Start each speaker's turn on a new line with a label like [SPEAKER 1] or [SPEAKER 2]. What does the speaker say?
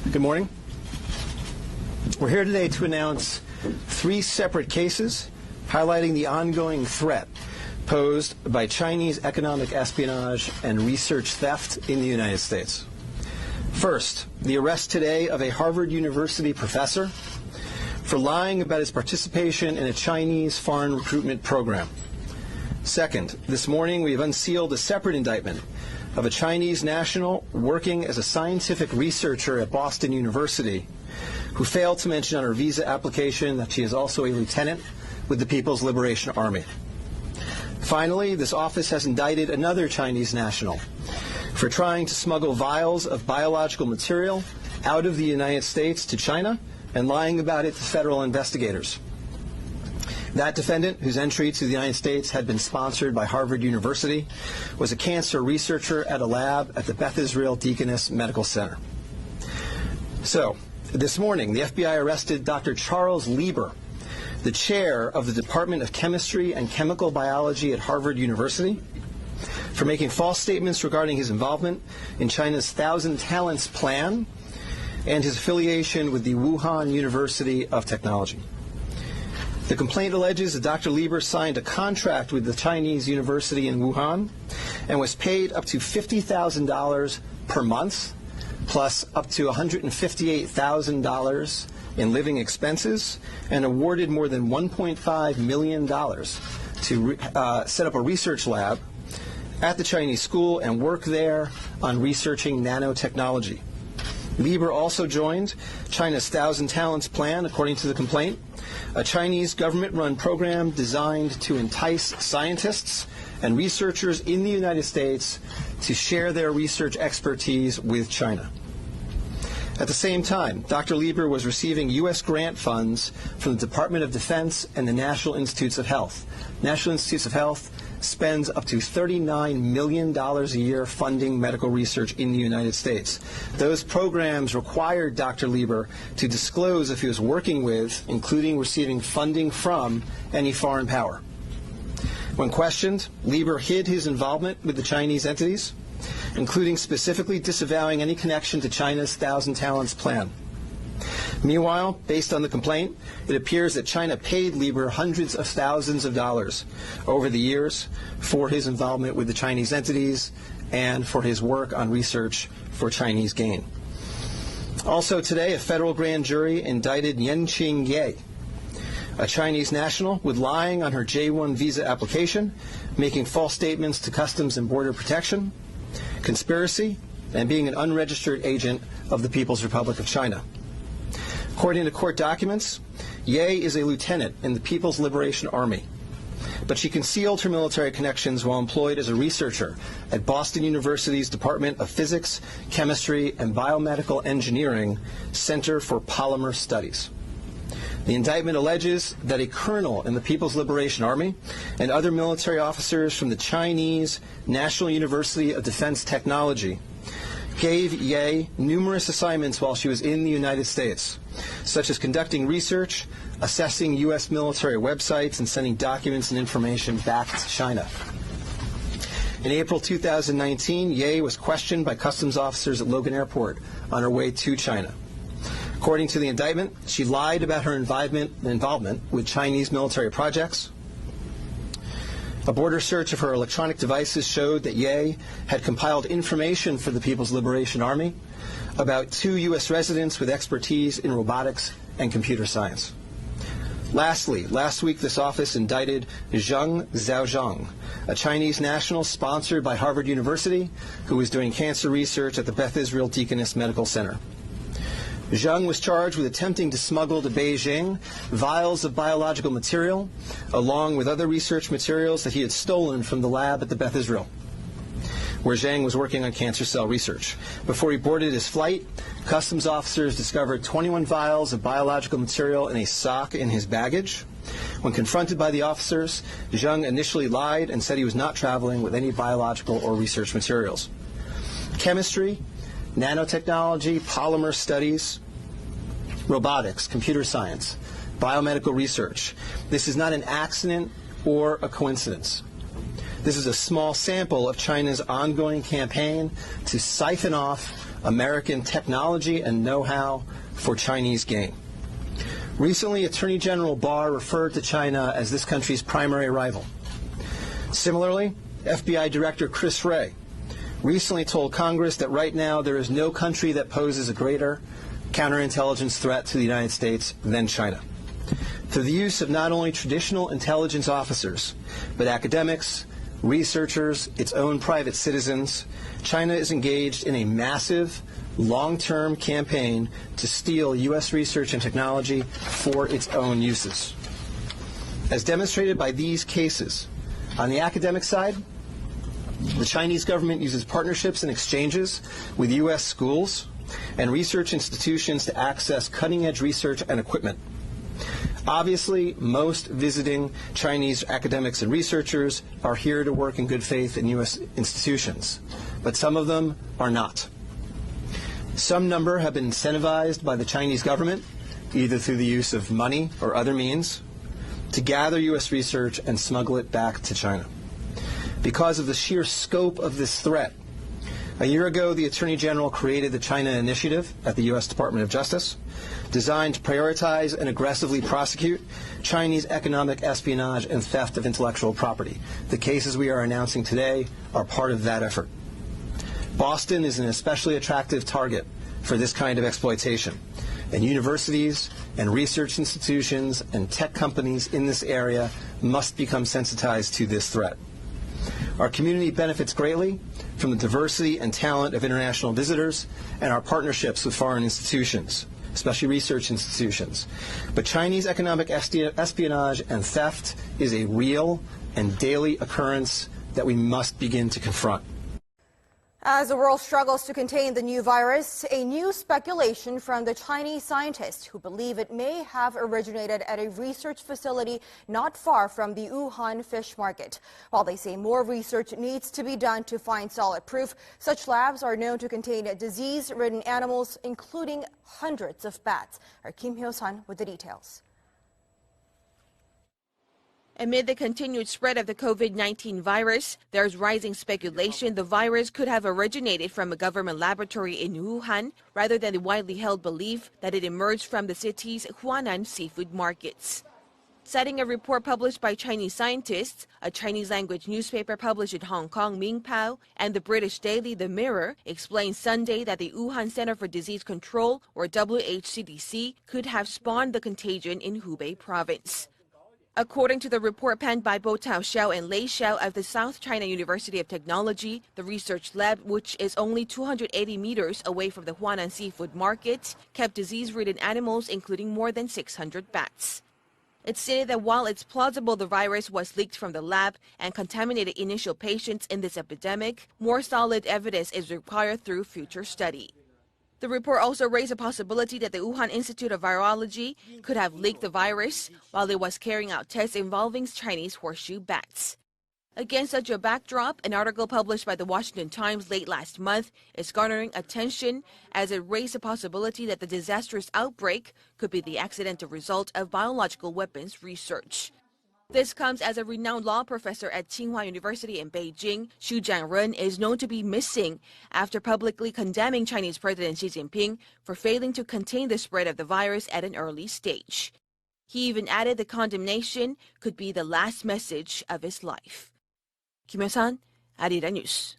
[SPEAKER 1] Good morning. We're here today to announce 3 separate cases highlighting the ongoing threat posed by Chinese economic espionage and research theft in the United States. First, the arrest today of a Harvard University professor for lying about his participation in a Chinese foreign recruitment program. Second, this morning we have unsealed a separate indictment of a Chinese national working as a scientific researcher at Boston University who failed to mention on her visa application that she is also a lieutenant with the People's Liberation Army. Finally, this office has indicted another Chinese national for trying to smuggle vials of biological material out of the United States to China and lying about it to federal investigators. That defendant, whose entry to the United States had been sponsored by Harvard University, was a cancer researcher at a lab at the Beth Israel Deaconess Medical Center. So, this morning, the FBI arrested Dr. Charles Lieber, the chair of the Department of Chemistry and Chemical Biology at Harvard University, for making false statements regarding his involvement in China's Thousand Talents Plan and his affiliation with the Wuhan University of Technology. The complaint alleges that Dr. Lieber signed a contract with the Chinese university in Wuhan and was paid up to $50,000 per month, plus up to $158,000 in living expenses, and awarded more than $1.5 million to set up a research lab at the Chinese school and work there on researching nanotechnology. Lieber also joined China's Thousand Talents Plan, according to the complaint, a Chinese government-run program designed to entice scientists and researchers in the United States to share their research expertise with China. At the same time, Dr. Lieber was receiving U.S. grant funds from the Department of Defense and the National Institutes of Health. National Institutes of Health spends up to $39 million a year funding medical research in the United States. Those programs required Dr. Lieber to disclose if he was working with, including receiving funding from, any foreign power. When questioned, Lieber hid his involvement with the Chinese entities, including specifically disavowing any connection to China's Thousand Talents Plan. Meanwhile, based on the complaint, it appears that China paid Lieber hundreds of thousands of dollars over the years for his involvement with the Chinese entities and for his work on research for Chinese gain. Also today, a federal grand jury indicted Yanqing Ye, a Chinese national, with lying on her J-1 visa application, making false statements to Customs and Border Protection, conspiracy, and being an unregistered agent of the People's Republic of China. According to court documents, Ye is a lieutenant in the People's Liberation Army, but she concealed her military connections while employed as a researcher at Boston University's Department of Physics, Chemistry, and Biomedical Engineering Center for Polymer Studies. The indictment alleges that a colonel in the People's Liberation Army and other military officers from the Chinese National University of Defense Technology gave Ye numerous assignments while she was in the United States, such as conducting research, assessing U.S. military websites, and sending documents and information back to China. In April 2019, Ye was questioned by customs officers at Logan Airport on her way to China. According to the indictment, she lied about her involvement with Chinese military projects. A border search of her electronic devices showed that Ye had compiled information for the People's Liberation Army about 2 U.S. residents with expertise in robotics and computer science. Lastly, last week this office indicted Zheng Zhaozhang, a Chinese national sponsored by Harvard University who was doing cancer research at the Beth Israel Deaconess Medical Center. Zheng was charged with attempting to smuggle to Beijing vials of biological material, along with other research materials that he had stolen from the lab at the Beth Israel, where Zheng was working on cancer cell research. Before he boarded his flight, customs officers discovered 21 vials of biological material in a sock in his baggage. When confronted by the officers, Zheng initially lied and said he was not traveling with any biological or research materials. Chemistry, nanotechnology, polymer studies, robotics, computer science, biomedical research. This is not an accident or a coincidence. This is a small sample of China's ongoing campaign to siphon off American technology and know-how for Chinese gain. Recently, Attorney General Barr referred to China as this country's primary rival. Similarly, FBI Director Chris Wray recently told Congress that right now there is no country that poses a greater counterintelligence threat to the United States than China. Through the use of not only traditional intelligence officers, but academics, researchers, its own private citizens, China is engaged in a massive, long-term campaign to steal U.S. research and technology for its own uses. As demonstrated by these cases, on the academic side, the Chinese government uses partnerships and exchanges with U.S. schools and research institutions to access cutting-edge research and equipment. Obviously, most visiting Chinese academics and researchers are here to work in good faith in U.S. institutions, but some of them are not. Some number have been incentivized by the Chinese government, either through the use of money or other means, to gather U.S. research and smuggle it back to China. Because of the sheer scope of this threat, a year ago, the Attorney General created the China Initiative at the U.S. Department of Justice, designed to prioritize and aggressively prosecute Chinese economic espionage and theft of intellectual property. The cases we are announcing today are part of that effort. Boston is an especially attractive target for this kind of exploitation, and universities and research institutions and tech companies in this area must become sensitized to this threat. Our community benefits greatly from the diversity and talent of international visitors and our partnerships with foreign institutions, especially research institutions. But Chinese economic espionage and theft is a real and daily occurrence that we must begin to confront.
[SPEAKER 2] As the world struggles to contain the new virus, a new speculation from the Chinese scientists who believe it may have originated at a research facility not far from the Wuhan fish market. While they say more research needs to be done to find solid proof, such labs are known to contain disease-ridden animals, including hundreds of bats. Our Kim Hyo-sun with the details.
[SPEAKER 3] Amid the continued spread of the COVID-19 virus, there's rising speculation the virus could have originated from a government laboratory in Wuhan, rather than the widely held belief that it emerged from the city's Huanan seafood markets. Citing a report published by Chinese scientists, a Chinese-language newspaper published in Hong Kong, Mingpao, and the British daily The Mirror explained Sunday that the Wuhan Center for Disease Control, or WHCDC, could have spawned the contagion in Hubei province. According to the report penned by Bo Tao Xiao and Lei Xiao of the South China University of Technology, the research lab, which is only 280 meters away from the Huanan seafood market, kept disease-ridden animals, including more than 600 bats. It stated that while it's plausible the virus was leaked from the lab and contaminated initial patients in this epidemic, more solid evidence is required through future study. The report also raised a possibility that the Wuhan Institute of Virology could have leaked the virus while it was carrying out tests involving Chinese horseshoe bats. Against such a backdrop, an article published by the Washington Times late last month is garnering attention as it raised a possibility that the disastrous outbreak could be the accidental result of biological weapons research. This comes as a renowned law professor at Tsinghua University in Beijing, Xu Jianren, is known to be missing after publicly condemning Chinese President Xi Jinping for failing to contain the spread of the virus at an early stage. He even added the condemnation could be the last message of his life. Kim Hyo-sun, Arirang News.